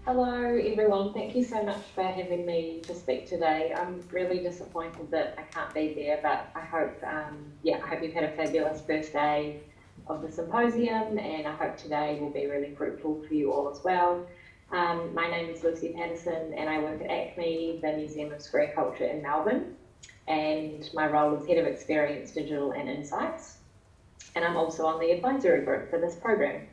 Hello everyone, thank you so much for having me to speak today. I'm really disappointed that I can't be there, but I hope, I hope you've had a fabulous first day of the symposium, and I hope today will be really fruitful for you all as well. My name is Lucie Paterson and I work at ACMI, the Museum of Square Culture in Melbourne, and my role is Head of Experience, Digital and Insights, and I'm also on the advisory group for this program.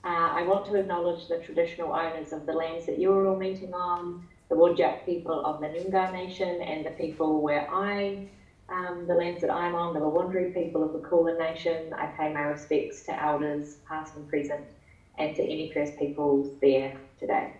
I want to acknowledge the traditional owners of the lands that you're all meeting on, the Whadjuk people of the Noongar Nation, and the people where the lands that I'm on, the Wurundjeri people of the Kulin Nation. I pay my respects to elders, past and present, and to any First Peoples there today.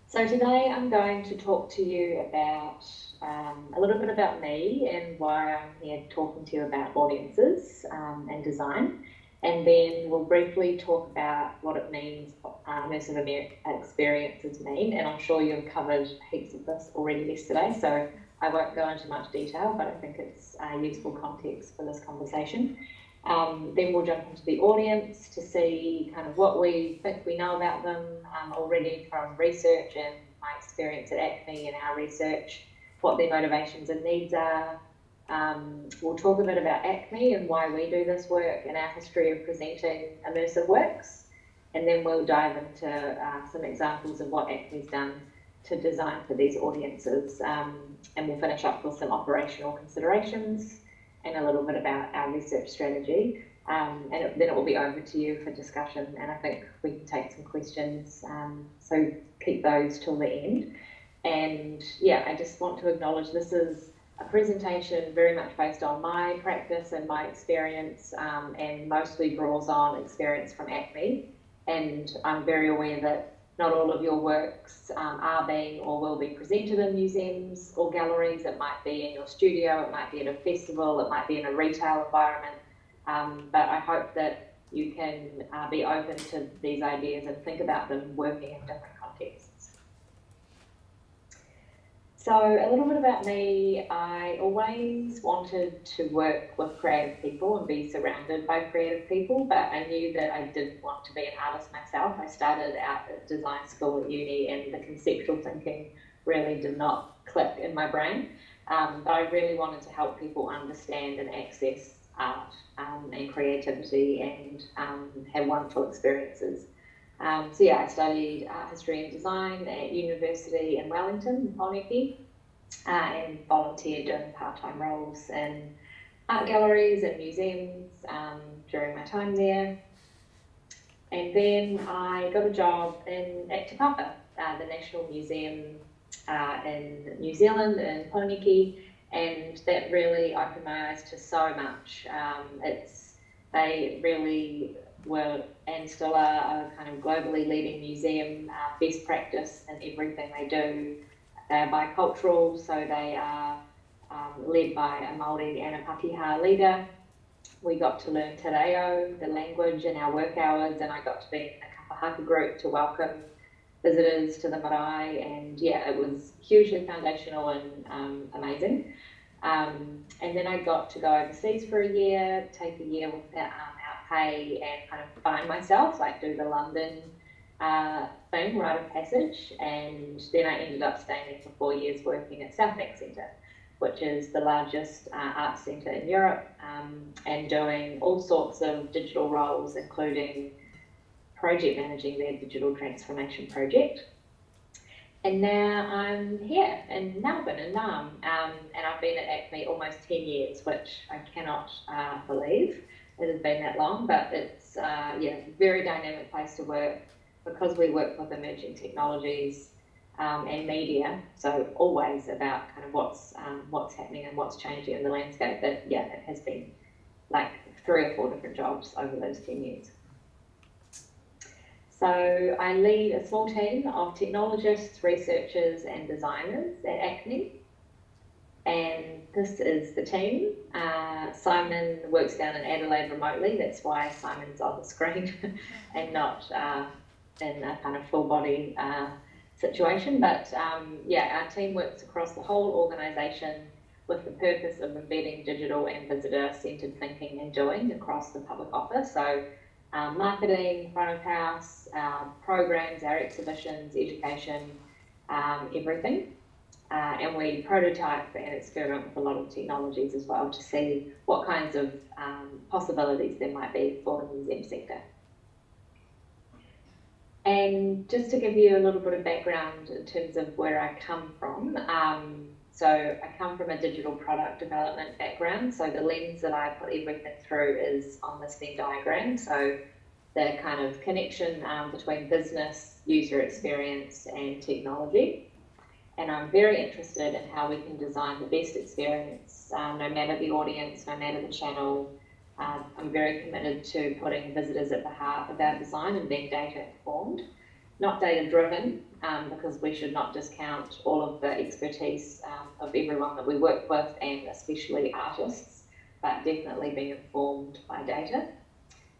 So today I'm going to talk to you about a little bit about me and why I'm here talking to you about audiences and design. And then we'll briefly talk about what it means, immersive experiences mean, and I'm sure you've covered heaps of this already yesterday, so I won't go into much detail, but I think it's useful context for this conversation. Then we'll jump into the audience to see kind of what we think we know about them already from research and my experience at ACMI and our research, what their motivations and needs are. We'll talk a bit about ACMI and why we do this work and our history of presenting immersive works, and then we'll dive into some examples of what ACMI's done to design for these audiences, and we'll finish up with some operational considerations and a little bit about our research strategy, and then it will be over to you for discussion, and I think we can take some questions, so keep those till the end. And yeah, I just want to acknowledge this is a presentation very much based on my practice and my experience, and mostly draws on experience from ACMI. And I'm very aware that not all of your works are being or will be presented in museums or galleries. It might be in your studio, it might be at a festival, it might be in a retail environment. But I hope that you can be open to these ideas and think about them working in different contexts. So a little bit about me. I always wanted to work with creative people and be surrounded by creative people, but I knew that I didn't want to be an artist myself. I started out at design school at uni and the conceptual thinking really did not click in my brain, but I really wanted to help people understand and access art and creativity and have wonderful experiences. So yeah, I studied art history and design at university in Wellington, in Whanake, and volunteered doing part-time roles in art galleries and museums during my time there. And then I got a job at Te Papa, the National Museum in New Zealand, in Whanake, and that really opened my eyes to so much. They really were and still are a kind of globally leading museum, best practice in everything they do. They're bicultural, so they are led by a Māori and a Pākehā leader. We got to learn Te Reo, the language, in our work hours, and I got to be in a kapahaka group to welcome visitors to the marae, and yeah, it was hugely foundational and amazing. And then I got to go overseas for a year, take a year without pay and kind of find myself, like do the London thing, rite of passage, and then I ended up staying there for 4 years working at Southbank Centre, which is the largest art centre in Europe, and doing all sorts of digital roles, including project managing their digital transformation project. And now I'm here in Melbourne, in Naarm, and I've been at ACMI almost 10 years, which I cannot believe it has been that long, but it's a very dynamic place to work because we work with emerging technologies and media, so always about kind of what's happening and what's changing in the landscape. But yeah, it has been like 3 or 4 different jobs over those 10 years. So I lead a small team of technologists, researchers and designers at ACMI, and this is the team. Simon works down in Adelaide remotely, that's why Simon's on the screen and not in a kind of full body situation, but our team works across the whole organisation with the purpose of embedding digital and visitor-centred thinking and doing across the public office. So our marketing, front of house, our programs, our exhibitions, education, everything. And we prototype and experiment with a lot of technologies as well to see what kinds of possibilities there might be for the museum sector. And just to give you a little bit of background in terms of where I come from, so I come from a digital product development background, so the lens that I put everything through is on this Venn diagram, so the kind of connection between business, user experience and technology. And I'm very interested in how we can design the best experience, no matter the audience, no matter the channel. I'm very committed to putting visitors at the heart of our design and being data informed, not data driven, because we should not discount all of the expertise of everyone that we work with, and especially artists, but definitely being informed by data.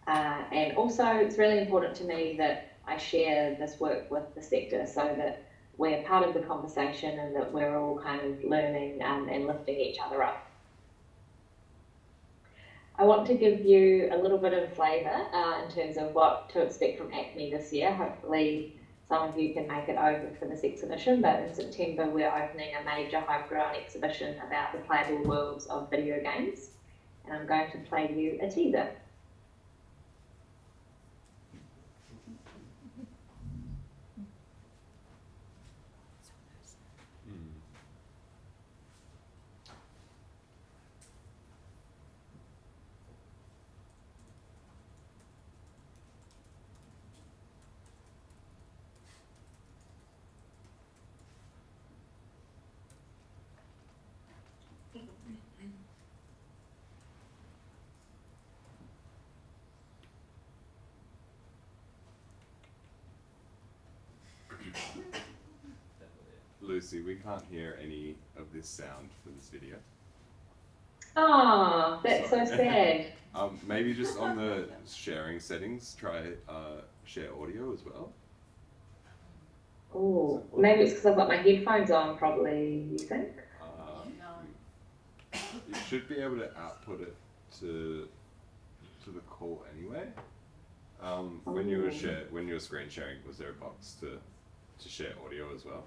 And also it's really important to me that I share this work with the sector so that we're part of the conversation and that we're all kind of learning and lifting each other up. I want to give you a little bit of flavour in terms of what to expect from ACMI this year. Hopefully some of you can make it over for this exhibition, but in September we're opening a major homegrown exhibition about the playable worlds of video games, and I'm going to play you a teaser. Lucy, we can't hear any of this sound for this video. Oh, that's so sad. Maybe just on the sharing settings, try share audio as well. Oh, maybe it's because I've got my headphones on, probably, you think? You should be able to output it to the call anyway. When you were screen sharing, was there a box to share audio as well?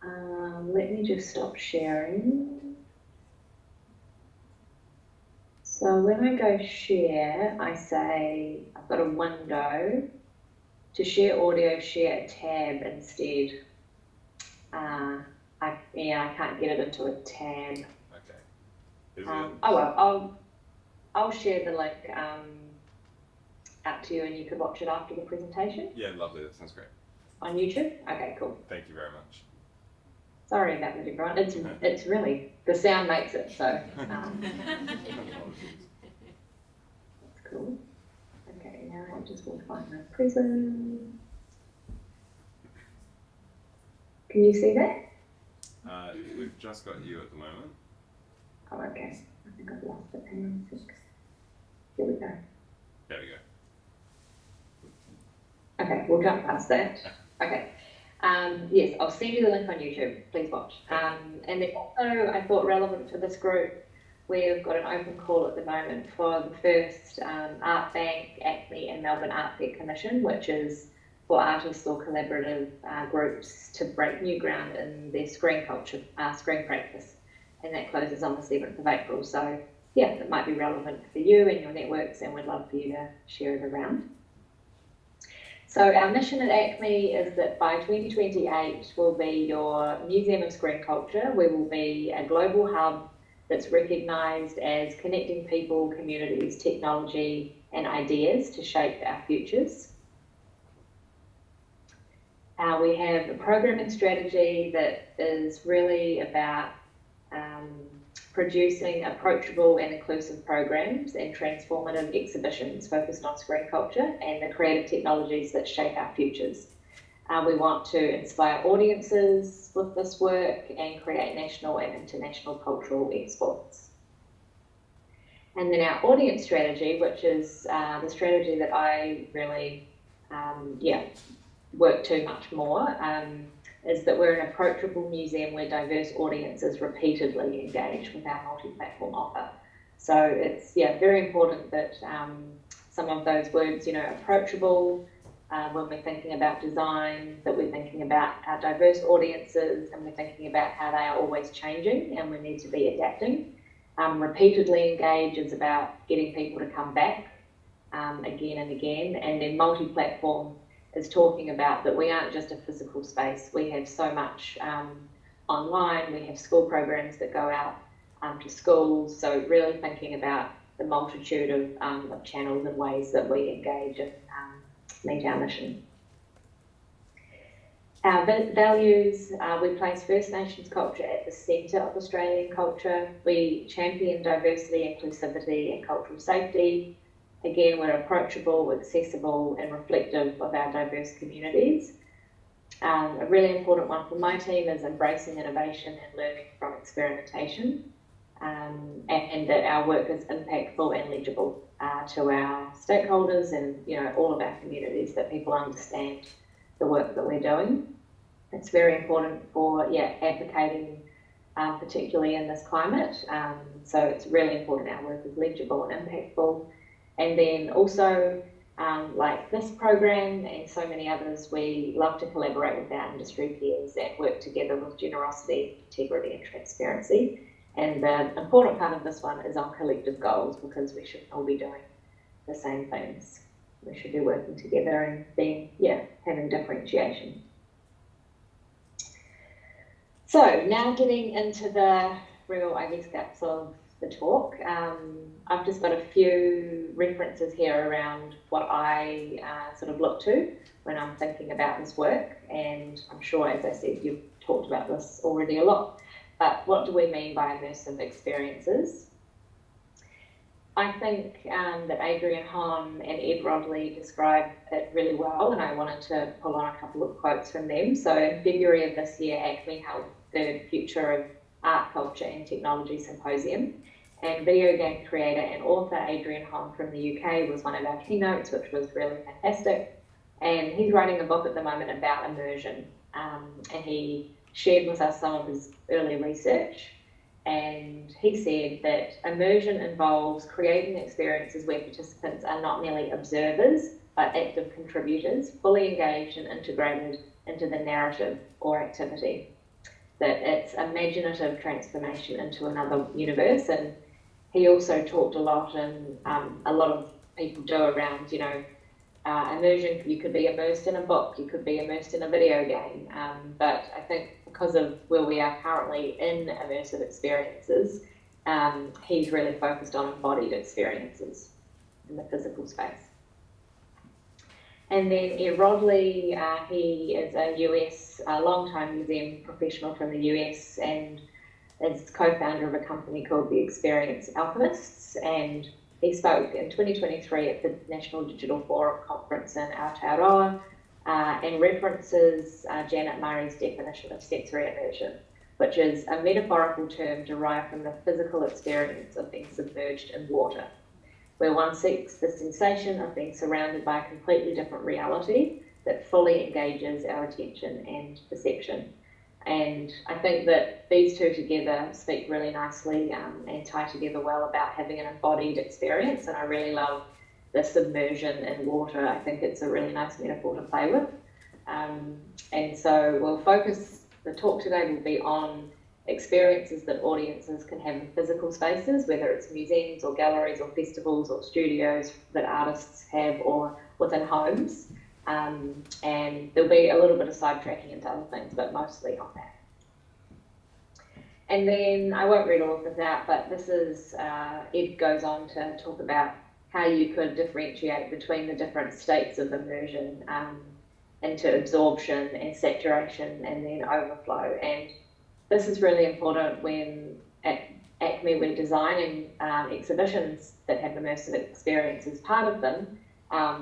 Let me just stop sharing. So when I go share, I say I've got a window. To share audio, share a tab instead. I can't get it into a tab. Okay. Oh well, I'll share the link out to you, and you could watch it after the presentation. Yeah, lovely. That sounds great. On YouTube? Okay, cool. Thank you very much. Sorry about that, everyone. It's really, the sound makes it, so. That's cool. Okay, now I just want to find my prism. Can you see that? We've just got you at the moment. Oh, okay. I think I've lost it. Hang on a sec. Here we go. There we go. Okay, we'll jump past that. Okay. Yes, I'll send you the link on YouTube. Please watch. And then also, I thought relevant to this group, we've got an open call at the moment for the first Art Bank, ACMI and Melbourne Art Fair Commission, which is for artists or collaborative groups to break new ground in their screen culture, screen practice. And that closes on the 7th of April. So yeah, it might be relevant for you and your networks, and we'd love for you to share it around. So our mission at ACMI is that by 2028 we'll be your Museum of Screen Culture. We will be a global hub that's recognised as connecting people, communities, technology and ideas to shape our futures. We have a programming strategy that is really about producing approachable and inclusive programs and transformative exhibitions focused on screen culture and the creative technologies that shape our futures. We want to inspire audiences with this work and create national and international cultural exports. And then our audience strategy, which is the strategy that I really work to much more, is that we're an approachable museum where diverse audiences repeatedly engage with our multi-platform offer. So it's very important that some of those words, you know, approachable, when we're thinking about design, that we're thinking about our diverse audiences, and we're thinking about how they are always changing and we need to be adapting. Repeatedly engage is about getting people to come back again and again. And then multi-platform is talking about that we aren't just a physical space. We have so much online. We have school programs that go out to schools. So really thinking about the multitude of channels and ways that we engage and meet our mission. Our values, we place First Nations culture at the centre of Australian culture. We champion diversity, inclusivity and cultural safety. Again, we're approachable, accessible and reflective of our diverse communities. A really important one for my team is embracing innovation and learning from experimentation, and that our work is impactful and legible to our stakeholders and, you know, all of our communities, that people understand the work that we're doing. It's very important for advocating, particularly in this climate. So it's really important our work is legible and impactful. And then also, like this program and so many others, we love to collaborate with our industry peers and work together with generosity, integrity and transparency. And the important part of this one is on collective goals, because we should all be doing the same things. We should be working together and being, having differentiation. So now getting into the real, guts of the talk. I've just got a few references here around what I sort of look to when I'm thinking about this work. And I'm sure, as I said, you've talked about this already a lot. But what do we mean by immersive experiences? I think that Adrian Hahn and Ed Rodley describe it really well, and I wanted to pull on a couple of quotes from them. So in February of this year, ACMI held the Future of Art, Culture and Technology Symposium, and video game creator and author Adrian Hahn from the UK was one of our keynotes, which was really fantastic. And he's writing a book at the moment about immersion, and he shared with us some of his early research. And he said that immersion involves creating experiences where participants are not merely observers, but active contributors, fully engaged and integrated into the narrative or activity. That it's imaginative transformation into another universe. And he also talked a lot, and a lot of people do around, immersion. You could be immersed in a book, you could be immersed in a video game, but I think because of where we are currently in immersive experiences, he's really focused on embodied experiences in the physical space. And then Ed Rodley, he is a long-time museum professional from the US and is co-founder of a company called the Experience Alchemists, and he spoke in 2023 at the National Digital Forum Conference in Aotearoa, and references Janet Murray's definition of sensory immersion, which is a metaphorical term derived from the physical experience of being submerged in water, where one seeks the sensation of being surrounded by a completely different reality that fully engages our attention and perception. And I think that these two together speak really nicely and tie together well about having an embodied experience. And I really love the submersion in water. I think it's a really nice metaphor to play with. And so we'll focus, the talk today will be on experiences that audiences can have in physical spaces, whether it's museums or galleries or festivals or studios that artists have, or within homes. And there'll be a little bit of sidetracking into other things, but mostly on that. And then I won't read all of this out, but this is, Ed goes on to talk about how you could differentiate between the different states of immersion into absorption and saturation and then overflow. And this is really important when at ACMI we're designing exhibitions that have immersive experience as part of them,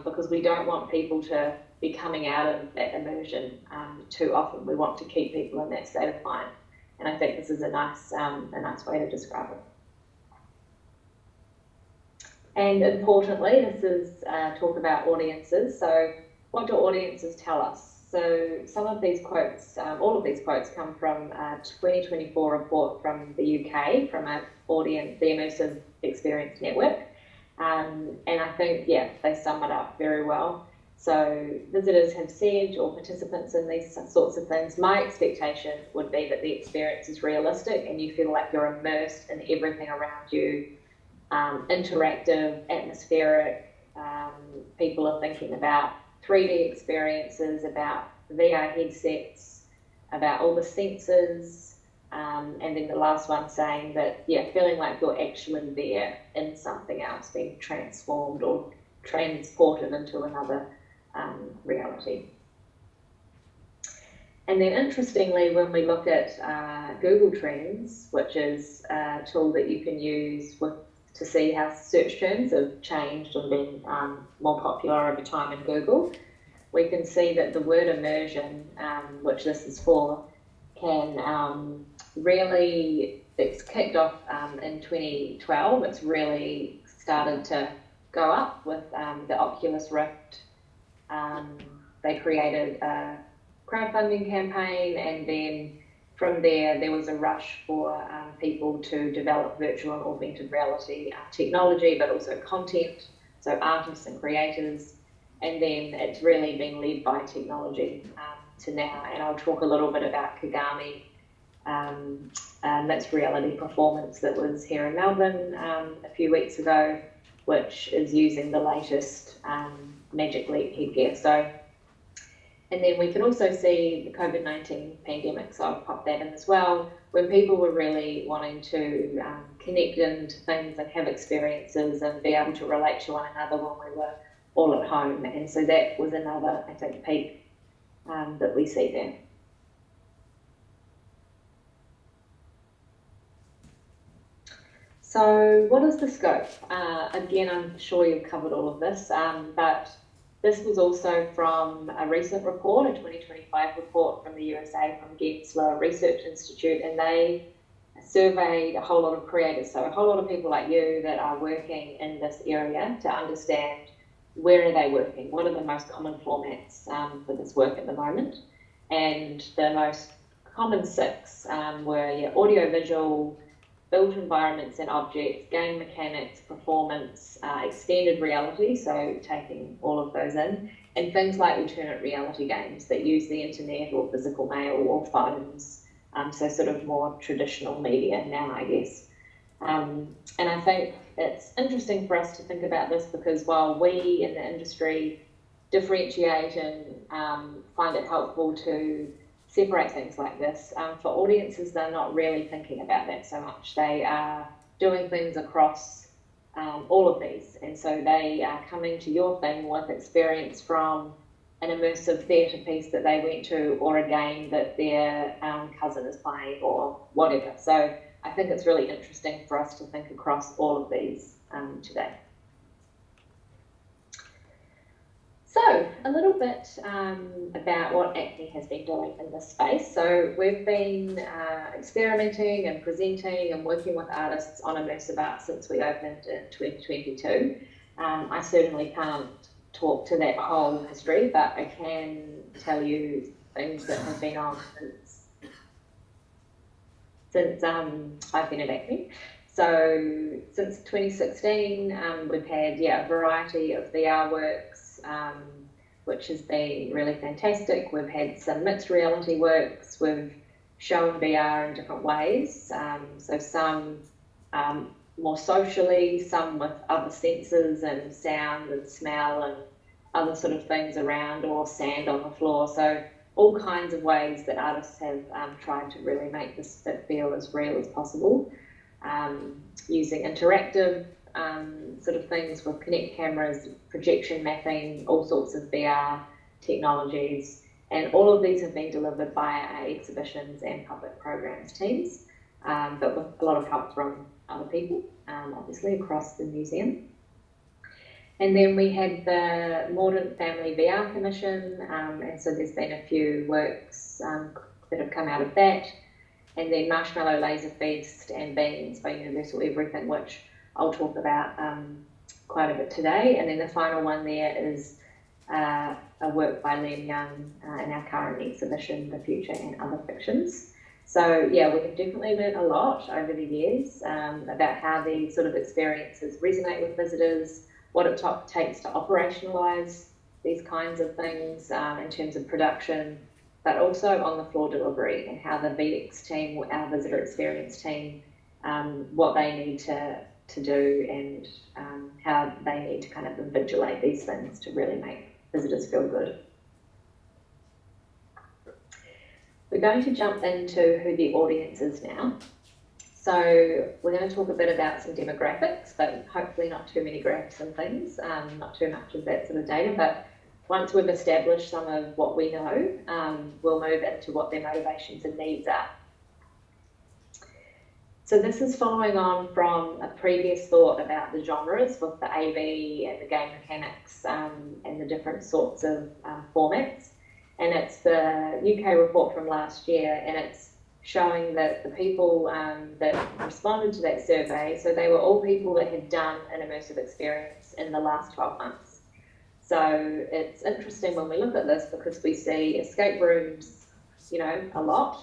because we don't want people to be coming out of that immersion too often. We want to keep people in that state of mind. And I think this is a nice way to describe it. And importantly, this is talk about audiences. So what do audiences tell us? So some of these quotes, all of these quotes come from a 2024 report from the UK, from the Immersive Experience Network. And I think, yeah, they sum it up very well. So visitors have said, or participants in these sorts of things, my expectation would be that the experience is realistic and you feel like you're immersed in everything around you, interactive, atmospheric. People are thinking about 3D experiences, about VR headsets, about all the sensors, and then the last one saying that, yeah, feeling like you're actually there in something else, being transformed or transported into another reality. And then interestingly, when we look at Google Trends, which is a tool that you can use to see how search terms have changed and been more popular over time in Google, we can see that the word immersion, which this is for, can really, it's kicked off in 2012. It's really started to go up with the Oculus Rift. They created a crowdfunding campaign, and then from there was a rush for people to develop virtual and augmented reality technology, but also content, so artists and creators. And then it's really been led by technology to now. And I'll talk a little bit about Kagami, mixed reality performance that was here in Melbourne a few weeks ago, which is using the latest Magic Leap headgear. So, and then we can also see the COVID-19 pandemic, so I'll pop that in as well, when people were really wanting to connect into things and have experiences and be able to relate to one another when we were all at home. And so that was another, I think, peak that we see there. So what is the scope? Again, I'm sure you've covered all of this, but this was also from a recent report, a 2025 report from the USA, from Gensler Research Institute, and they surveyed a whole lot of creators, so a whole lot of people like you that are working in this area to understand where are they working, what are the most common formats for this work at the moment. And the most common 6 were audio-visual, built environments and objects, game mechanics, performance, extended reality, so taking all of those in, and things like alternate reality games that use the internet or physical mail or phones, so sort of more traditional media now, I guess. And I think it's interesting for us to think about this because while we in the industry differentiate and find it helpful to separate things like this, for audiences, they're not really thinking about that so much. They are doing things across all of these, and so they are coming to your thing with experience from an immersive theatre piece that they went to, or a game that their cousin is playing, or whatever. So I think it's really interesting for us to think across all of these today. So a little bit about what ACMI has been doing in this space. So we've been experimenting and presenting and working with artists on immersive art since we opened in 2022. I certainly can't talk to that whole history, but I can tell you things that have been on since I've been at ACMI. So since 2016, we've had a variety of VR works, which has been really fantastic. We've had some mixed reality works. We've shown VR in different ways. So some more socially, some with other senses and sound and smell and other sort of things around, or sand on the floor. So all kinds of ways that artists have tried to really make this feel as real as possible, using interactive sort of things with Kinect cameras, projection mapping, all sorts of VR technologies. And all of these have been delivered by our exhibitions and public programs teams, but with a lot of help from other people, obviously, across the museum. And then we had the Mordant Family VR Commission, and so there's been a few works that have come out of that. And then Marshmallow Laser Feast and Beans by Universal Everything, which I'll talk about quite a bit today. And then the final one there is a work by Liam Young in our current exhibition, The Future and Other Fictions. So yeah, we have definitely learned a lot over the years about how these sort of experiences resonate with visitors, what it takes to operationalise these kinds of things in terms of production, but also on the floor delivery and how the VX team, our visitor experience team, what they need to do and how they need to kind of invigilate these things to really make visitors feel good. We're going to jump into who the audience is now. So we're going to talk a bit about some demographics, but hopefully not too many graphs and things, not too much of that sort of data. But once we've established some of what we know, we'll move into what their motivations and needs are. So this is following on from a previous thought about the genres with the AB and the game mechanics and the different sorts of formats. And it's the UK report from last year, and it's showing that the people that responded to that survey, so they were all people that had done an immersive experience in the last 12 months. So it's interesting when we look at this because we see escape rooms, you know, a lot,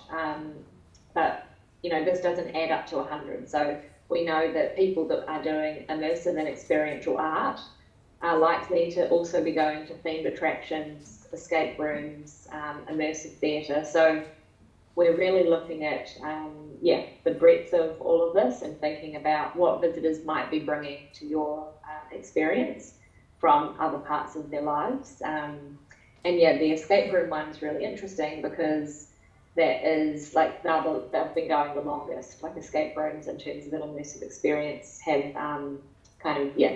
but, you know, this doesn't add up to 100. So we know that people that are doing immersive and experiential art are likely to also be going to themed attractions, escape rooms, immersive theatre. So we're really looking at, the breadth of all of this and thinking about what visitors might be bringing to your experience from other parts of their lives. And yeah, the escape room one's really interesting because that is like they've been going the longest. Like escape rooms in terms of an immersive experience have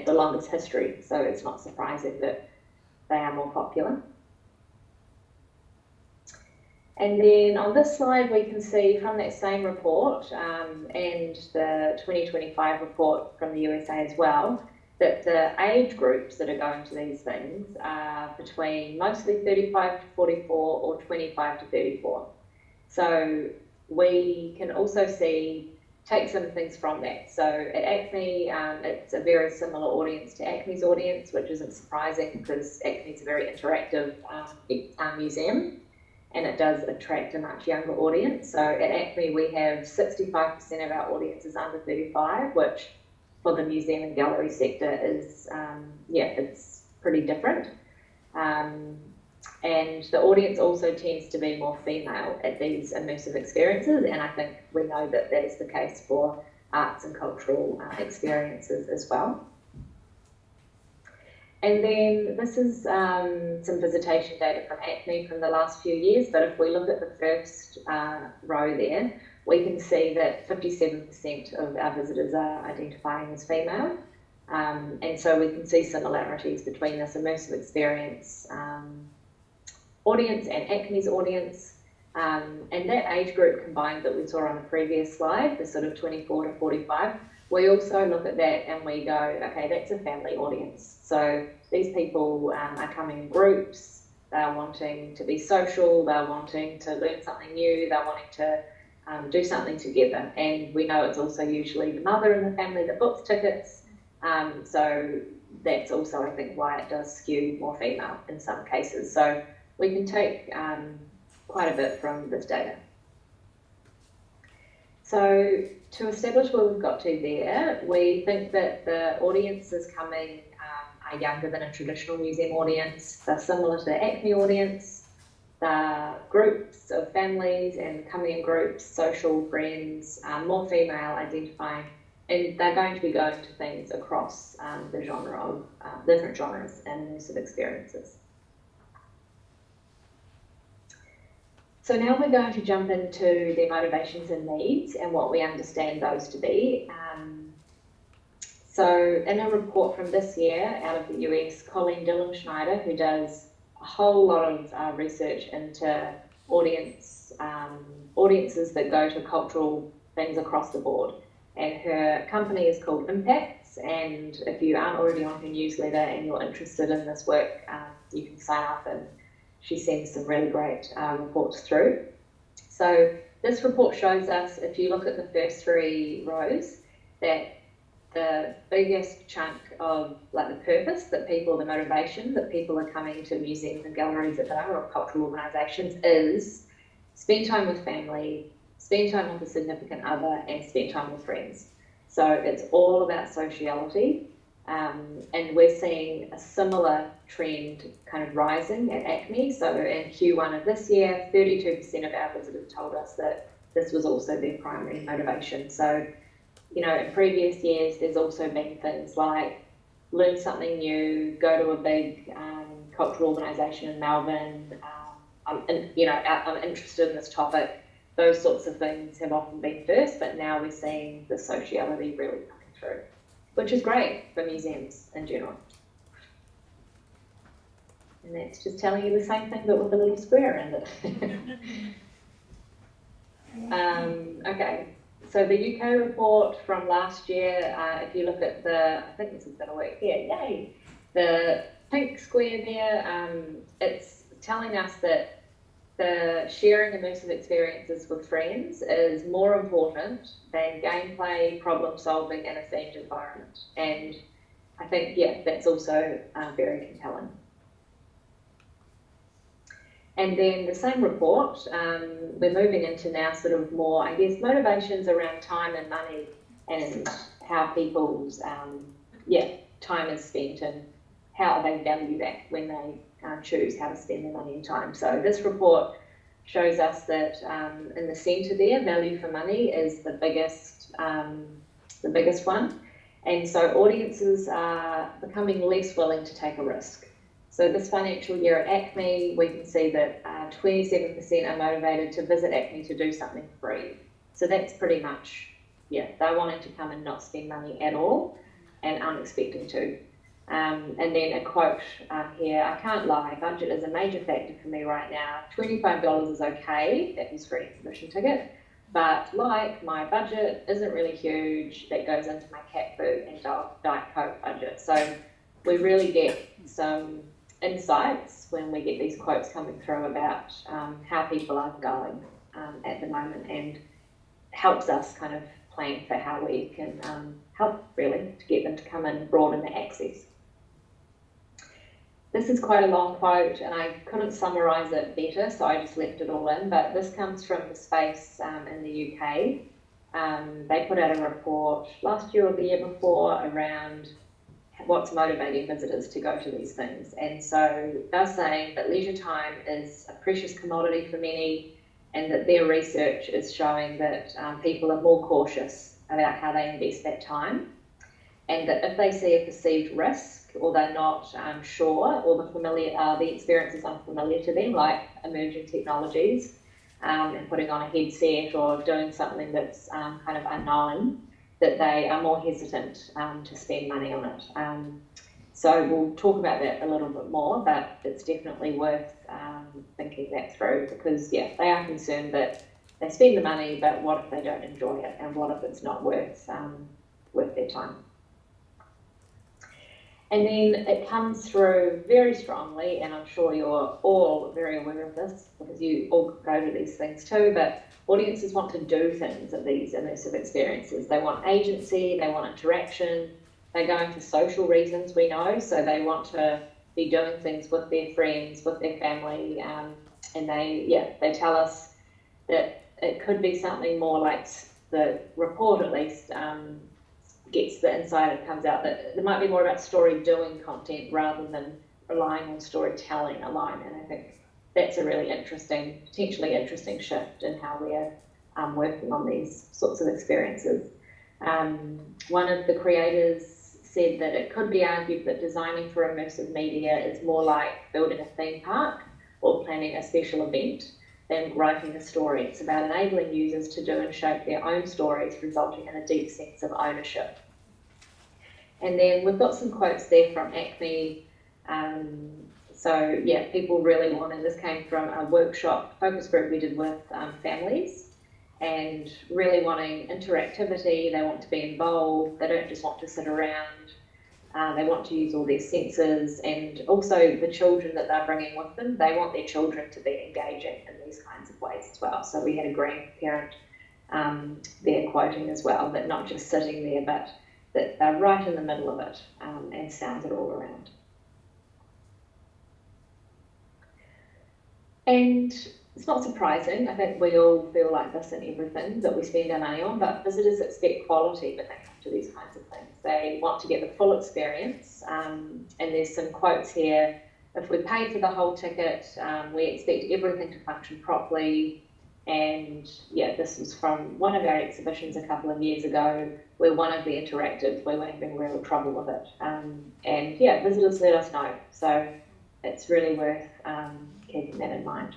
the longest history. So it's not surprising that they are more popular. And then on this slide, we can see from that same report and the 2025 report from the USA as well, that the age groups that are going to these things are between mostly 35 to 44 or 25 to 34. So we can also take some things from that. So at ACMI, it's a very similar audience to ACMI's audience, which isn't surprising because ACMI is a very interactive museum, and it does attract a much younger audience. So at ACMI, we have 65% of our audience is under 35, which for the museum and gallery sector is, it's pretty different. And the audience also tends to be more female at these immersive experiences, and I think we know that that is the case for arts and cultural experiences as well. And then this is some visitation data from ACMI from the last few years, but if we look at the first row there, we can see that 57% of our visitors are identifying as female. And so we can see similarities between this immersive experience audience and ACMI's audience. And that age group combined that we saw on the previous slide, the sort of 24 to 45, we also look at that and we go, okay, that's a family audience. So these people are coming in groups, they're wanting to be social, they're wanting to learn something new, they're wanting to do something together. And we know it's also usually the mother in the family that books tickets. So that's also, I think, why it does skew more female in some cases. So we can take quite a bit from this data. So to establish where we've got to there, we think that the audiences coming are younger than a traditional museum audience. They're similar to the ACMI audience. They're groups of families and coming in groups, social friends, more female identifying, and they're going to be going to things across the genre of different genres and immersive experiences. So now we're going to jump into their motivations and needs and what we understand those to be. So in a report from this year out of the US, Colleen Dillon-Schneider, who does a whole lot of research into audiences that go to cultural things across the board. And her company is called Impacts. And if you aren't already on her newsletter and you're interested in this work, you can sign up, and she sends some really great reports through. So this report shows us, if you look at the first three rows, that the biggest chunk of like the purpose that people, the motivation that people are coming to museums and galleries at or cultural organisations is spend time with family, spend time with a significant other, and spend time with friends. So it's all about sociality. And we're seeing a similar trend kind of rising at ACMI. So in Q1 of this year, 32% of our visitors told us that this was also their primary motivation. So, you know, in previous years, there's also been things like learn something new, go to a big cultural organisation in Melbourne, I'm interested in this topic. Those sorts of things have often been first, but now we're seeing the sociality really coming through, which is great for museums in general. And that's just telling you the same thing, but with a little square around it. Okay, so the UK report from last year, if you look at I think this is going to work here, yay! The pink square there, it's telling us that the sharing immersive experiences with friends is more important than gameplay, problem solving, and a themed environment. And I think, yeah, that's also very compelling. And then the same report, we're moving into now sort of more, I guess, motivations around time and money and how people's, time is spent and how they value that when they choose how to spend their money and time. So this report shows us that in the centre there, value for money is the biggest one. And so audiences are becoming less willing to take a risk. So this financial year at ACMI, we can see that 27% are motivated to visit ACMI to do something free. So that's pretty much, they're wanting to come and not spend money at all and aren't expecting to. And then a quote here, I can't lie, budget is a major factor for me right now. $25 is okay, that was free admission ticket, but like my budget isn't really huge, that goes into my cat food and Diet Coke budget. So we really get some insights when we get these quotes coming through about how people are going at the moment, and helps us kind of plan for how we can help really to get them to come in and broaden the access. This is quite a long quote and I couldn't summarise it better, so I just left it all in, but this comes from the Space in the UK. They put out a report last year or the year before around what's motivating visitors to go to these things. And so they're saying that leisure time is a precious commodity for many, and that their research is showing that people are more cautious about how they invest that time, and that if they see a perceived risk or they're not sure, or the experience is unfamiliar to them, like emerging technologies and putting on a headset or doing something that's kind of unknown, that they are more hesitant to spend money on it. So we'll talk about that a little bit more, but it's definitely worth thinking that through, because they are concerned that they spend the money, but what if they don't enjoy it, and what if it's not worth their time? And then it comes through very strongly, and I'm sure you're all very aware of this because you all go to these things too, but audiences want to do things at these immersive experiences. They want agency, they want interaction, they're going for social reasons, we know, so they want to be doing things with their friends, with their family, and they tell us that it could be something more like the report at least gets the insight, it comes out that there might be more about story doing content rather than relying on storytelling alone. And I think that's a really potentially interesting shift in how we're working on these sorts of experiences. One of the creators said that it could be argued that designing for immersive media is more like building a theme park or planning a special event than writing a story. It's about enabling users to do and shape their own stories, resulting in a deep sense of ownership. And then we've got some quotes there from ACMI. People really wanted, this came from a workshop focus group we did with families, and really wanting interactivity. They want to be involved, they don't just want to sit around. They want to use all their senses, and also the children that they're bringing with them, they want their children to be engaging in these kinds of ways as well. So we had a grandparent there quoting as well, that not just sitting there, but that they're right in the middle of it, and sounds are all around. And it's not surprising. I think we all feel like this in everything that we spend our money on, but visitors expect quality when they come to these kinds of things. They want to get the full experience, and there's some quotes here. If we pay for the whole ticket, we expect everything to function properly. And yeah, this was from one of our exhibitions a couple of years ago, where one of the interactives, we were having real trouble with it. And yeah, visitors let us know. So it's really worth keeping that in mind.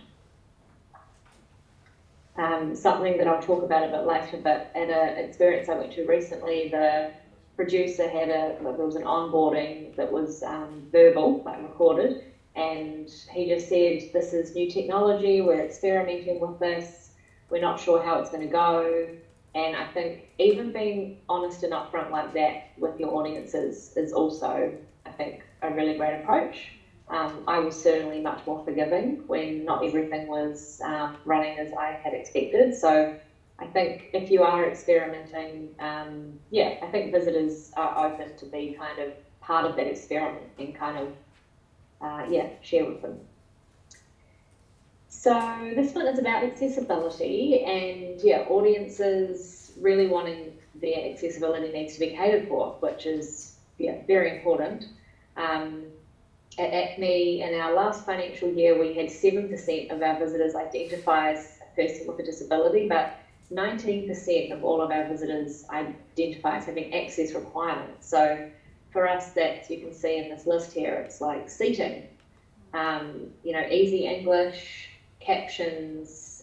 Something that I'll talk about a bit later, but at an experience I went to recently, the producer had there was an onboarding that was verbal, like recorded, and he just said, this is new technology, we're experimenting with this, we're not sure how it's going to go. And I think even being honest and upfront like that with your audiences is also, I think, a really great approach. I was certainly much more forgiving when not everything was running as I had expected. So I think if you are experimenting, yeah, I think visitors are open to be kind of part of that experiment and kind of, yeah, share with them. So this one is about accessibility, and yeah, audiences really wanting their accessibility needs to be catered for, which is, yeah, very important. At ACMI, in our last financial year, we had 7% of our visitors identify as a person with a disability, but 19% of all of our visitors identify as having access requirements. So for us, that you can see in this list here, it's like seating, you know, easy English, captions,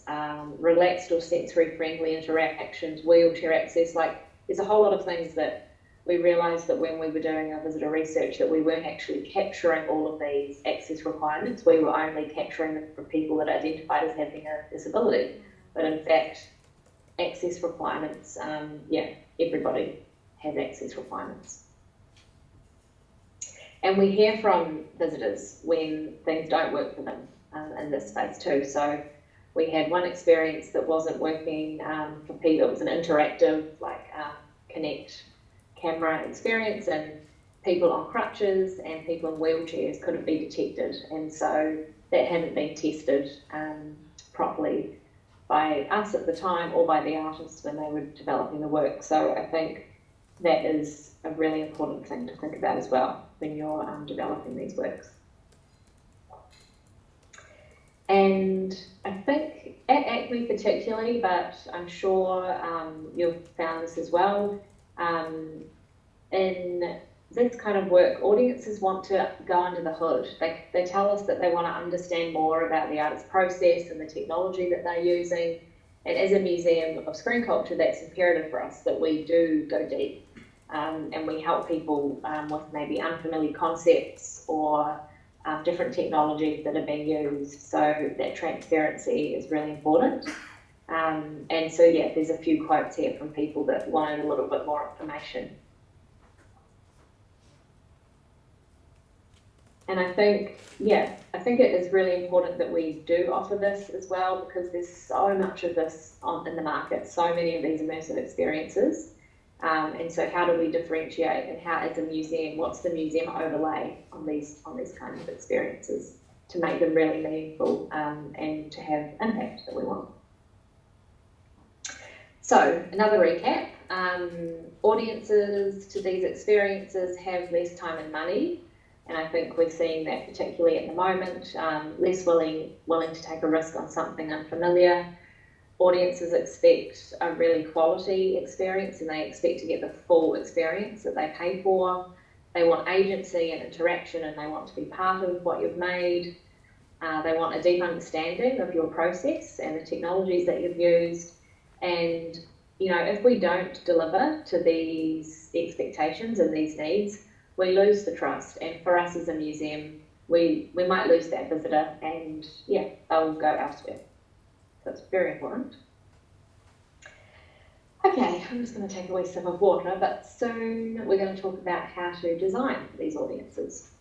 relaxed or sensory-friendly interactions, wheelchair access. Like, there's a whole lot of things that we realised that when we were doing our visitor research that we weren't actually capturing all of these access requirements. We were only capturing them for people that identified as having a disability. But in fact, access requirements, yeah, everybody has access requirements. And we hear from visitors when things don't work for them in this space too. So we had one experience that wasn't working for people. It was an interactive, like Connect camera experience, and people on crutches and people in wheelchairs couldn't be detected, and so that hadn't been tested properly by us at the time or by the artists when they were developing the work. So I think that is a really important thing to think about as well when you're developing these works. And I think at ACMI particularly, but I'm sure you've found this as well, in this kind of work, audiences want to go under the hood. They tell us that they want to understand more about the artist's process and the technology that they're using. And as a museum of screen culture, that's imperative for us that we do go deep, and we help people with maybe unfamiliar concepts or different technologies that are being used. So that transparency is really important. And so, yeah, there's a few quotes here from people that wanted a little bit more information. And I think, yeah, I think it is really important that we do offer this as well, because there's so much of this in the market, so many of these immersive experiences. And so how do we differentiate, and how, as a museum, what's the museum overlay on these kinds of experiences to make them really meaningful and to have impact that we want. So another recap, audiences to these experiences have less time and money. And I think we're seeing that particularly at the moment, less willing to take a risk on something unfamiliar. Audiences expect a really quality experience, and they expect to get the full experience that they pay for. They want agency and interaction, and they want to be part of what you've made. They want a deep understanding of your process and the technologies that you've used. And, you know, if we don't deliver to these expectations and these needs, we lose the trust. And for us as a museum, we might lose that visitor, and yeah, they'll go elsewhere. So it's very important. Okay, I'm just going to take a wee sip of water, but soon we're going to talk about how to design these audiences.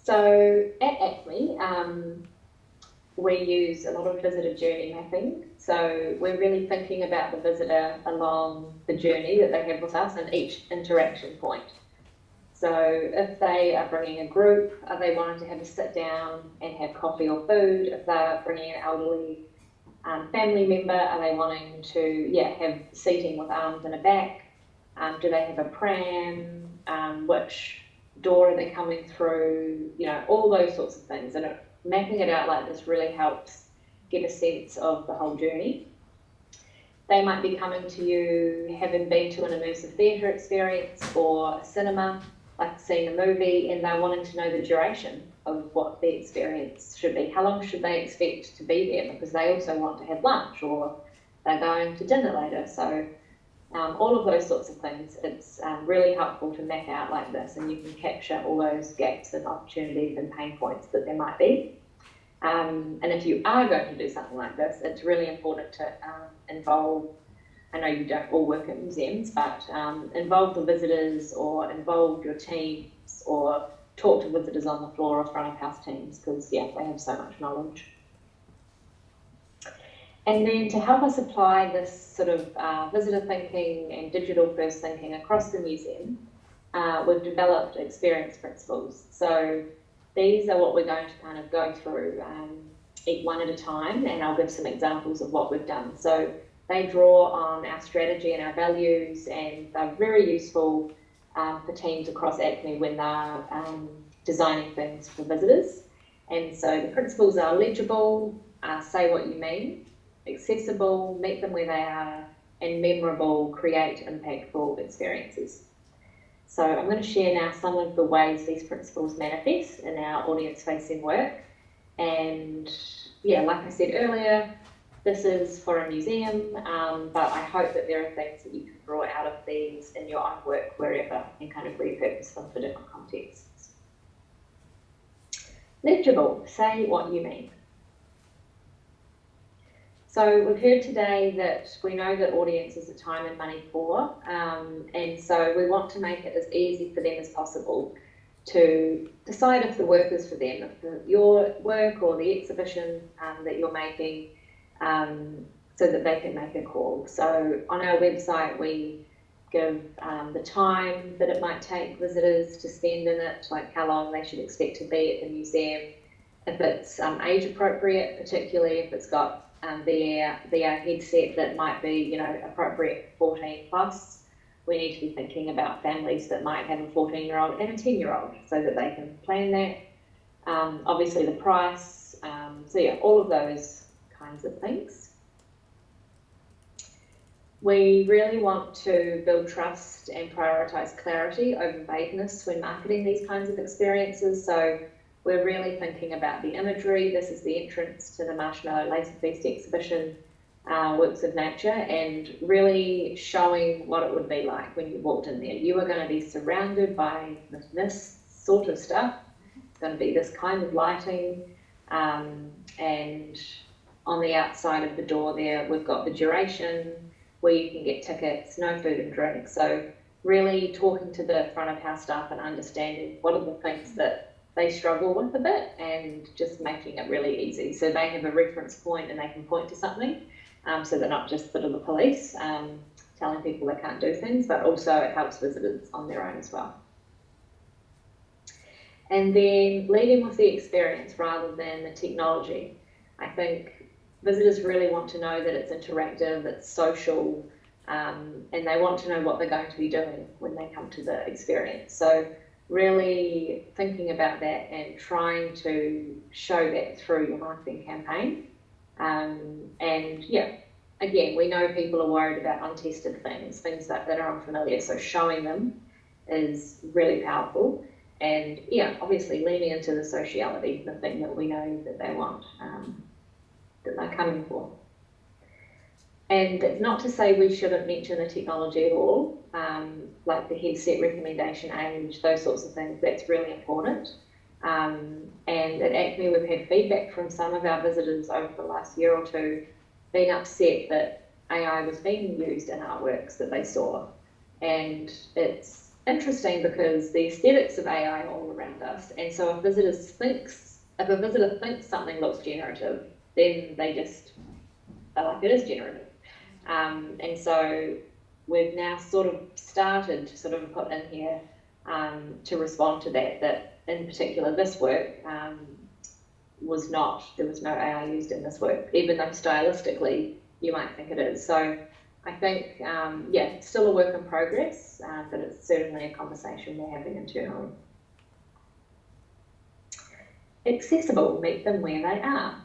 So at ACMI, we use a lot of visitor journey mapping. So we're really thinking about the visitor along the journey that they have with us and each interaction point. So So if they are bringing a group, are they wanting to have a sit down and have coffee or food? If they're bringing an elderly family member, are they wanting to have seating with arms and a back? Do they have a pram? Which door are they coming through? All those sorts of things. And mapping it out like this really helps get a sense of the whole journey. They might be coming to you having been to an immersive theatre experience or a cinema, like seeing a movie, and they're wanting to know the duration of what the experience should be. How long should they expect to be there? Because they also want to have lunch, or they're going to dinner later. So all of those sorts of things, it's really helpful to map out like this, and you can capture all those gaps and opportunities and pain points that there might be. And if you are going to do something like this, it's really important to involve, I know you don't all work at museums, but involve the visitors or involve your teams or talk to visitors on the floor or front of house teams, because they have so much knowledge. And then to help us apply this sort of visitor thinking and digital first thinking across the museum, we've developed experience principles. So these are what we're going to kind of go through each one at a time, and I'll give some examples of what we've done. So they draw on our strategy and our values, and they're very useful for teams across ACMI when they're designing things for visitors. And so the principles are legible, say what you mean, accessible, meet them where they are, and memorable, create impactful experiences. So I'm going to share now some of the ways these principles manifest in our audience-facing work. And like I said earlier, this is for a museum, but I hope that there are things that you can draw out of these in your own work wherever and kind of repurpose them for different contexts. Legible, say what you mean. So we've heard today that we know that audiences are time and money poor, and so we want to make it as easy for them as possible to decide if the work is for them, if your work or the exhibition that you're making, so that they can make a call. So on our website we give the time that it might take visitors to spend in it, like how long they should expect to be at the museum, if it's age appropriate, particularly if it's got VR headset that might be, appropriate for 14 plus. We need to be thinking about families that might have a 14-year-old and a 10-year-old so that they can plan that. Obviously the price, all of those kinds of things. We really want to build trust and prioritise clarity over vagueness when marketing these kinds of experiences. So we're really thinking about the imagery. This is the entrance to the Marshmallow Laser Feast exhibition, Works of Nature, and really showing what it would be like when you walked in there. You are going to be surrounded by this sort of stuff. It's going to be this kind of lighting, and on the outside of the door there, we've got the duration where you can get tickets, no food and drink. So really talking to the front of house staff and understanding what are the things that they struggle with a bit, and just making it really easy. So they have a reference point and they can point to something, so they're not just sort of the police telling people they can't do things, but also it helps visitors on their own as well. And then leading with the experience rather than the technology. I think visitors really want to know that it's interactive, it's social, and they want to know what they're going to be doing when they come to the experience. So really thinking about that and trying to show that through your marketing campaign. And again, we know people are worried about untested things that are unfamiliar, so showing them is really powerful. And obviously leaning into the sociality, the thing that we know that they want, that they're coming for. And it's not to say we shouldn't mention the technology at all, like the headset recommendation age, those sorts of things. That's really important. And at ACMI, we've had feedback from some of our visitors over the last year or two being upset that AI was being used in artworks that they saw. And it's interesting because the aesthetics of AI are all around us. And so if a visitor thinks something looks generative, then they just feel like it is generative. And so we've now sort of started to sort of put in here to respond to that. That in particular, this work was not, there was no AI used in this work, even though stylistically you might think it is. So I think, yeah, it's still a work in progress, but it's certainly a conversation we're having internally. Accessible, meet them where they are.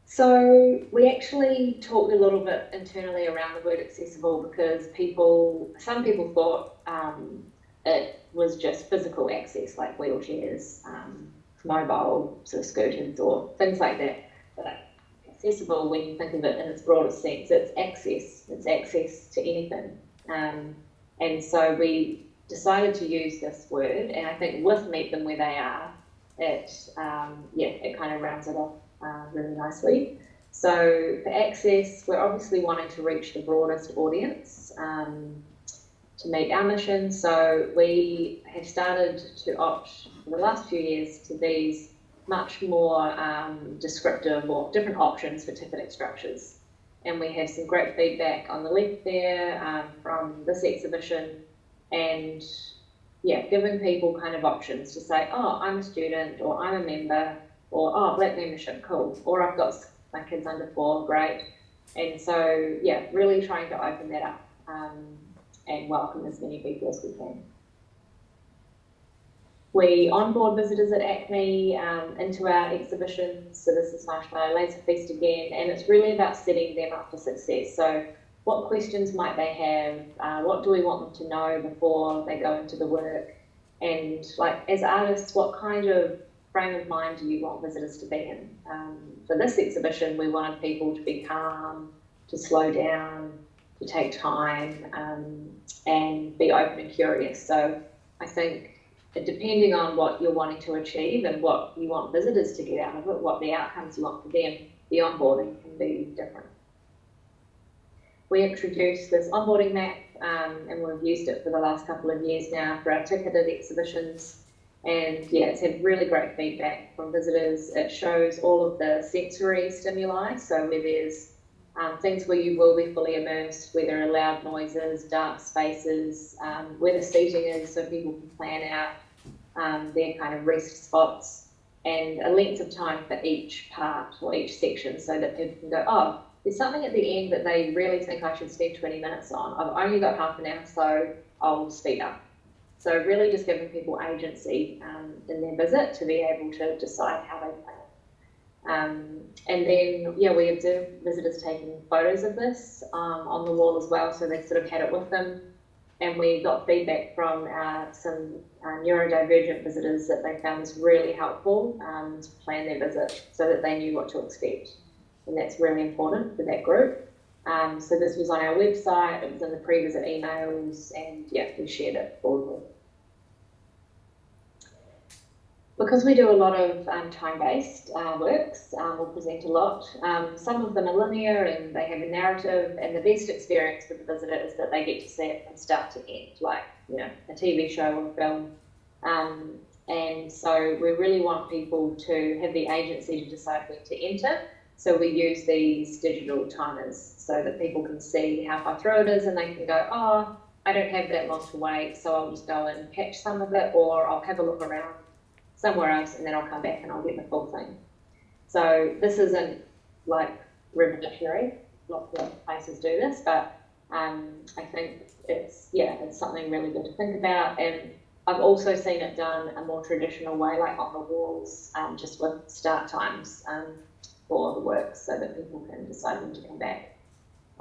So we actually talked a little bit internally around the word accessible because some people thought it was just physical access, like wheelchairs, mobile sort of scooters or things like that. But accessible, when you think of it in its broadest sense, it's access to anything. And so we decided to use this word, and I think with meet them where they are, it kind of rounds it off really nicely. So for access, we're obviously wanting to reach the broadest audience to meet our mission. So we have started to opt for the last few years to these much more descriptive or different options for ticketing structures. And we have some great feedback on the left there from this exhibition, and yeah, giving people kind of options to say, oh, I'm a student, or I'm a member, or oh, black membership, cool, or I've got my kids under 4, great. And so yeah, really trying to open that up and welcome as many people as we can. We onboard visitors at ACMI into our exhibitions. So this is Marshmallow Laser Feast again, and it's really about setting them up for success. So what questions might they have? What do we want them to know before they go into the work? And like as artists, what kind of frame of mind do you want visitors to be in? For this exhibition, we wanted people to be calm, to slow down, to take time, and be open and curious. So I think depending on what you're wanting to achieve and what you want visitors to get out of it, what the outcomes you want for them, the onboarding can be different. We introduced this onboarding map and we've used it for the last couple of years now for our ticketed exhibitions. And yeah, it's had really great feedback from visitors. It shows all of the sensory stimuli, so where there's things where you will be fully immersed, where there are loud noises, dark spaces, where the seating is so people can plan out their kind of rest spots, and a length of time for each part or each section so that people can go, oh, there's something at the end that they really think I should spend 20 minutes on. I've only got half an hour, so I'll speed up. So really just giving people agency in their visit to be able to decide how they plan. And then, yeah, we observed visitors taking photos of this on the wall as well, so they sort of had it with them. And we got feedback from some neurodivergent visitors that they found this really helpful to plan their visit so that they knew what to expect. And that's really important for that group. So this was on our website, it was in the pre-visit emails, and yeah, we shared it broadly. Because we do a lot of time-based works, we'll present a lot. Some of them are linear and they have a narrative, and the best experience for the visitor is that they get to see it from start to end, like, you know, a TV show or film. And so we really want people to have the agency to decide when to enter. So we use these digital timers so that people can see how far through it is, and they can go, oh, I don't have that long to wait, so I'll just go and catch some of it, or I'll have a look around somewhere else and then I'll come back and I'll get the full thing. So this isn't like revolutionary, lots of places do this, but I think it's something really good to think about. And I've also seen it done a more traditional way, like on the walls, just with start times for the work so that people can decide when to come back.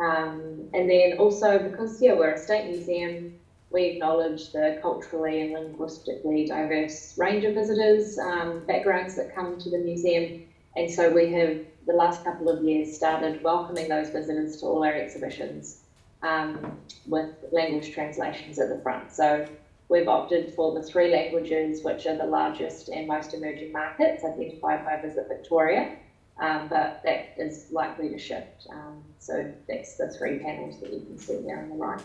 And then also because, we're a state museum, we acknowledge the culturally and linguistically diverse range of visitors, backgrounds that come to the museum. And so we have, the last couple of years, started welcoming those visitors to all our exhibitions with language translations at the front. So we've opted for the 3 languages, which are the largest and most emerging markets identified by Visit Victoria, but that is likely to shift. So that's the 3 panels that you can see there on the right.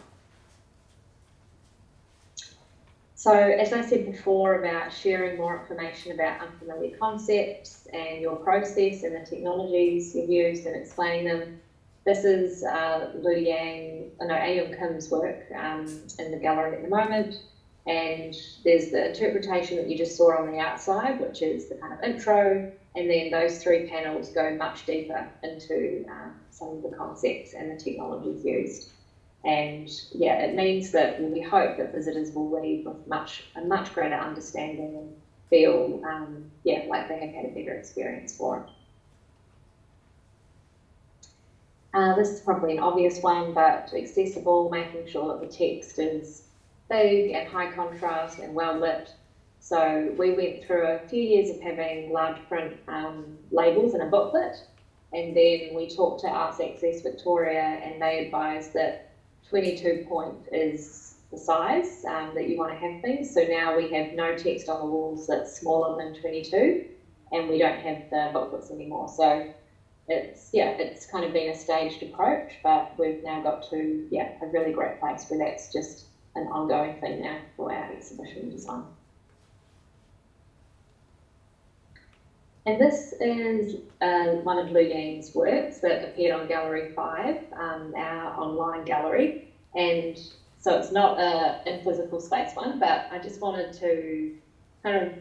So as I said before about sharing more information about unfamiliar concepts and your process and the technologies you've used and explaining them, this is Ayeon Kim's work in the gallery at the moment. And there's the interpretation that you just saw on the outside, which is the kind of intro, and then those 3 panels go much deeper into some of the concepts and the technologies used. And yeah, it means that we hope that visitors will leave with a much greater understanding and feel like they have had a better experience for it. This is probably an obvious one, but accessible, making sure that the text is big and high contrast and well lit. So we went through a few years of having large print labels in a booklet, and then we talked to Arts Access Victoria, and they advised that 22 point is the size that you want to have things. So now we have no text on the walls that's smaller than 22, and we don't have the booklets anymore. So it's kind of been a staged approach, but we've now got to a really great place where that's just an ongoing thing now for our exhibition design. And this is one of Lu Yang's works that appeared on Gallery 5, our online gallery. And so it's not in physical space one, but I just wanted to kind of,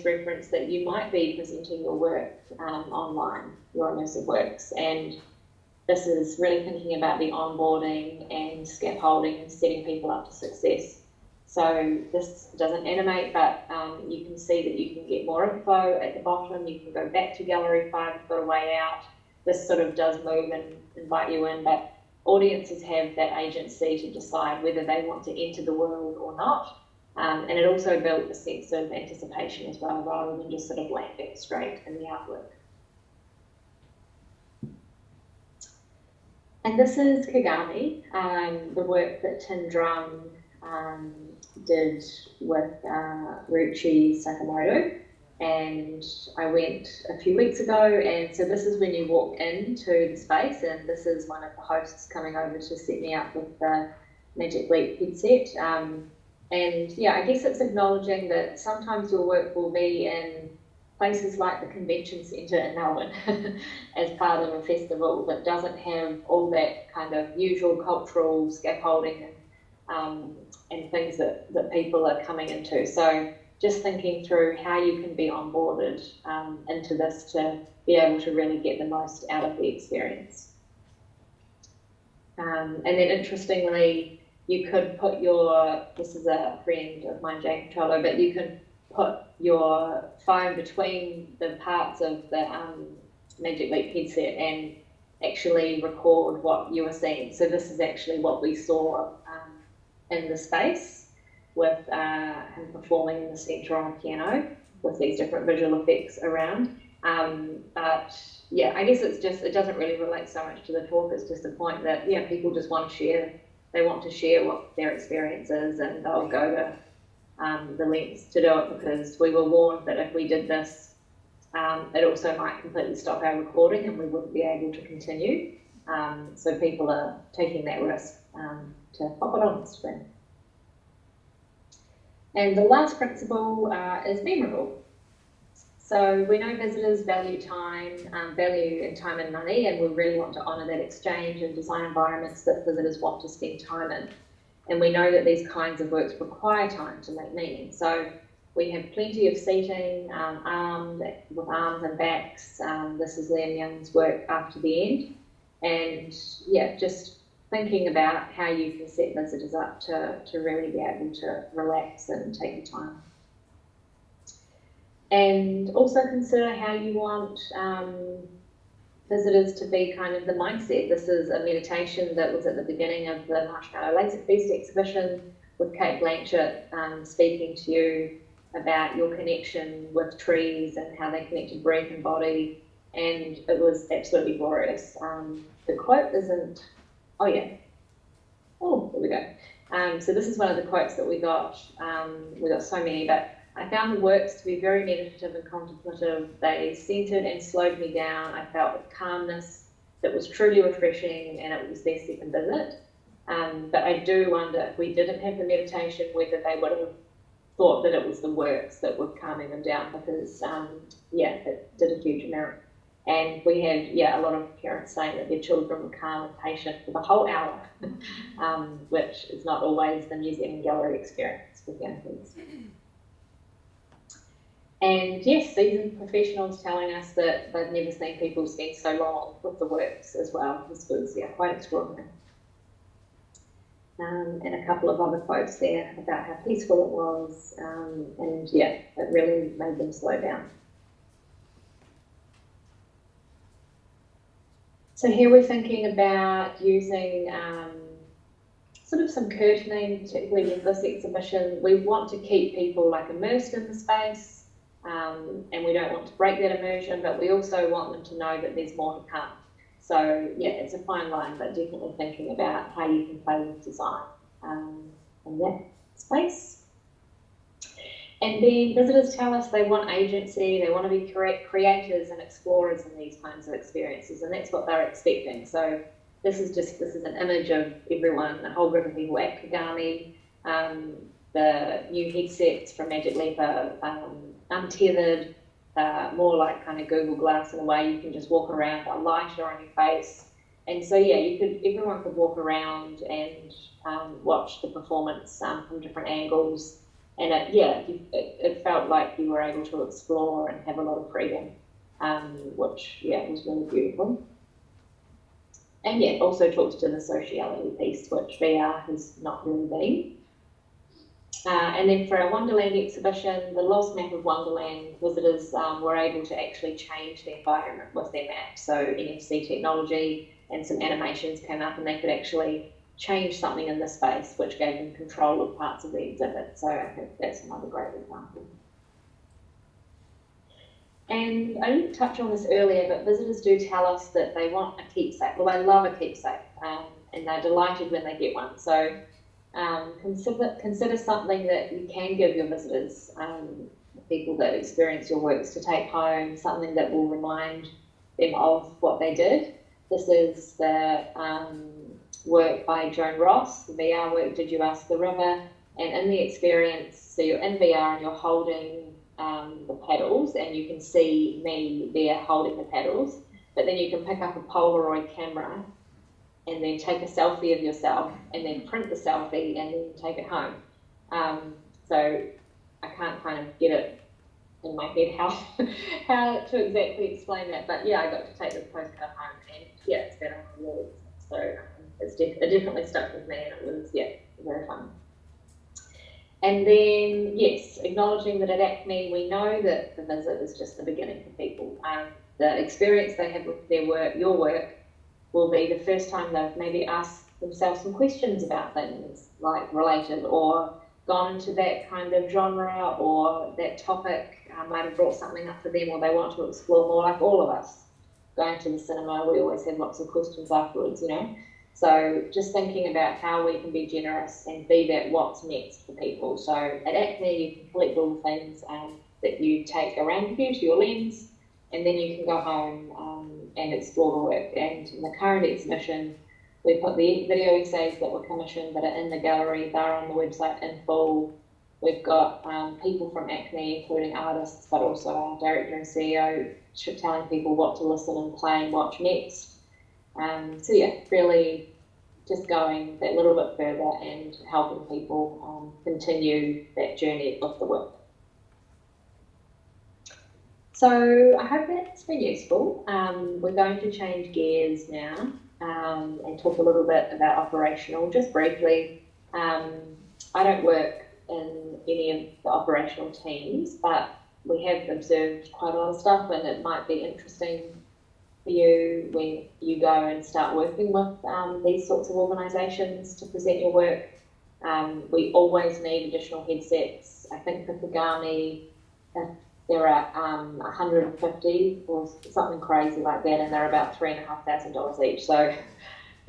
reference that you might be presenting your work online, your immersive works. And this is really thinking about the onboarding and scaffolding and setting people up to success. So this doesn't animate, but you can see that you can get more info at the bottom. You can go back to Gallery 5, you've got a way out. This sort of does move and invite you in, but audiences have that agency to decide whether they want to enter the world or not. And it also built a sense of anticipation as well, rather than just sort of landing straight in the artwork. And this is Kagami, the work that Tin Drum did with Ruchi Sakamoto. And I went a few weeks ago, and so this is when you walk into the space, and this is one of the hosts coming over to set me up with the Magic Leap headset. And yeah, I guess it's acknowledging that sometimes your work will be in places like the convention centre in Melbourne as part of a festival that doesn't have all that kind of usual cultural scaffolding and things that people are coming into. So just thinking through how you can be onboarded into this to be able to really get the most out of the experience. And then interestingly, you could put this is a friend of mine, Jane Controllo, but you can put your phone between the parts of the Magic Leap headset and actually record what you were seeing. So this is actually what we saw in the space with him performing in the centre on a piano with these different visual effects around. But yeah, I guess it doesn't really relate so much to the talk. It's just a point that people just want to share. They want to share what their experience is, and they'll go to the lengths to do it, because we were warned that if we did this, it also might completely stop our recording and we wouldn't be able to continue. So people are taking that risk to pop it on the screen. And the last principle is memorable. So we know visitors value time, value time and money, and we really want to honour that exchange and design environments that visitors want to spend time in. And we know that these kinds of works require time to make meaning. So we have plenty of seating, with arms and backs. This is Liam Young's work after the end. And yeah, just thinking about how you can set visitors up to really be able to relax and take your time. And also consider how you want visitors to be kind of the mindset. This is a meditation that was at the beginning of the Marshmallow Laser Feast exhibition with Kate Blanchett speaking to you about your connection with trees and how they connect to breath and body, and it was absolutely glorious. The quote isn't, here we go. So this is one of the quotes that we got so many, but I found the works to be very meditative and contemplative. They centered and slowed me down. I felt with calmness that was truly refreshing, and it was their second visit. But I do wonder if we didn't have the meditation, whether they would have thought that it was the works that were calming them down, because, it did a huge And we had, a lot of parents saying that their children were calm and patient for the whole hour, which is not always the museum gallery experience with young kids. And yes, seasoned professionals telling us that they've never seen people spend so long with the works as well. This was, quite extraordinary. And a couple of other quotes there about how peaceful it was, and it really made them slow down. So here we're thinking about using sort of some curtaining, particularly with this exhibition. We want to keep people like immersed in the space, and we don't want to break that immersion, but we also want them to know that there's more to come. So it's a fine line, but definitely thinking about how you can play with design in that space. And then visitors tell us they want agency, they want to be creators and explorers in these kinds of experiences, and that's what they're expecting. So this is an image of everyone, a whole group of people at Kagami, the new headsets from Magic Leap, untethered, more like kind of Google Glass in a way. You can just walk around, a lighter on your face, and so everyone could walk around and watch the performance from different angles, and it felt like you were able to explore and have a lot of freedom, which was really beautiful. And also talks to the sociality piece, which VR has not really been. And then for our Wonderland exhibition, the Lost Map of Wonderland, visitors were able to actually change the environment with their map. So NFC technology and some animations came up, and they could actually change something in the space, which gave them control of parts of the exhibit. So I think that's another great example. And I didn't touch on this earlier, but visitors do tell us that they want a keepsake. Well, they love a keepsake, and they're delighted when they get one. So consider something that you can give your visitors, people that experience your works, to take home, something that will remind them of what they did. This is the work by Joan Ross, the VR work, Did You Ask the River? And in the experience, so you're in VR and you're holding the paddles, and you can see me there holding the paddles, but then you can pick up a Polaroid camera and then take a selfie of yourself, and then print the selfie and then take it home. So I can't kind of get it in my head how to exactly explain that, but I got to take this postcard home, and it's been on my walls. So it definitely stuck with me, and it was very fun. And then acknowledging that at ACMI we know that the visit is just the beginning for people. The experience they have with their work, your work, will be the first time they've maybe asked themselves some questions about things like related, or gone into that kind of genre, or that topic might have brought something up for them, or they want to explore more, like all of us. Going to the cinema, we always have lots of questions afterwards, So just thinking about how we can be generous and be that what's next for people. So at ACMI, you can collect all the things that you take around with you to your lens, and then you can go home and explore the work. And in the current exhibition, we put the video essays that were commissioned that are in the gallery. They're on the website in full. We've got people from ACMI, including artists, but also our director and CEO, telling people what to listen and play and watch next. Really just going that little bit further and helping people continue that journey of the work. So I hope that's been useful. We're going to change gears now and talk a little bit about operational, just briefly. I don't work in any of the operational teams, but we have observed quite a lot of stuff, and it might be interesting for you when you go and start working with these sorts of organisations to present your work. We always need additional headsets. I think for Kagami, there are 150 or something crazy like that, and they're about $3,500 each. So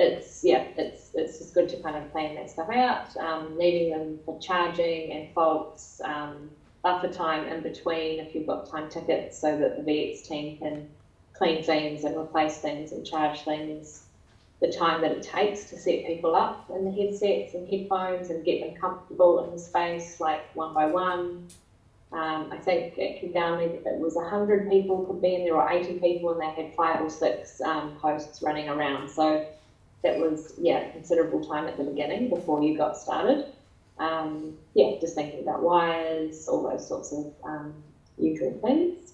it's just good to kind of plan that stuff out. Needing them for charging and faults, buffer time in between if you've got time tickets, so that the VX team can clean things and replace things and charge things. The time that it takes to set people up in the headsets and headphones and get them comfortable in the space, like one by one. I think at Kigami it was 100 people could be in there, or 80 people, and they had 5 or 6 hosts running around. So that was, yeah, considerable time at the beginning before you got started. Yeah, just thinking about wires, all those sorts of usual things.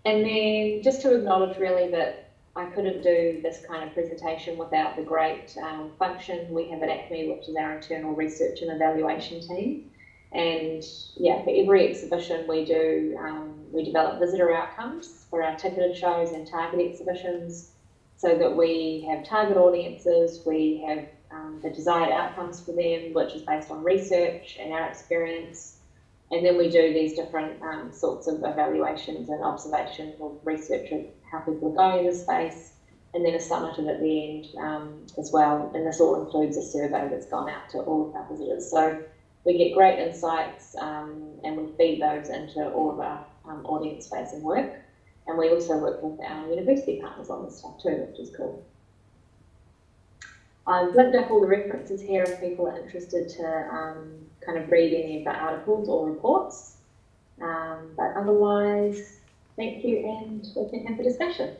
And then just to acknowledge really that I couldn't do this kind of presentation without the great function we have at ACMI, which is our internal research and evaluation team. And yeah, for every exhibition we do, we develop visitor outcomes for our ticketed shows and target exhibitions, so that we have target audiences, we have the desired outcomes for them, which is based on research and our experience. And then we do these different sorts of evaluations and observations or research of how people are going in the space, and then a summative at the end as well. And this all includes a survey that's gone out to all of our visitors. So we get great insights and we feed those into all of our audience-facing work. And we also work with our university partners on this stuff too, which is cool. I've linked up all the references here if people are interested to kind of read any of the articles or reports. But otherwise, thank you, and we can have a discussion.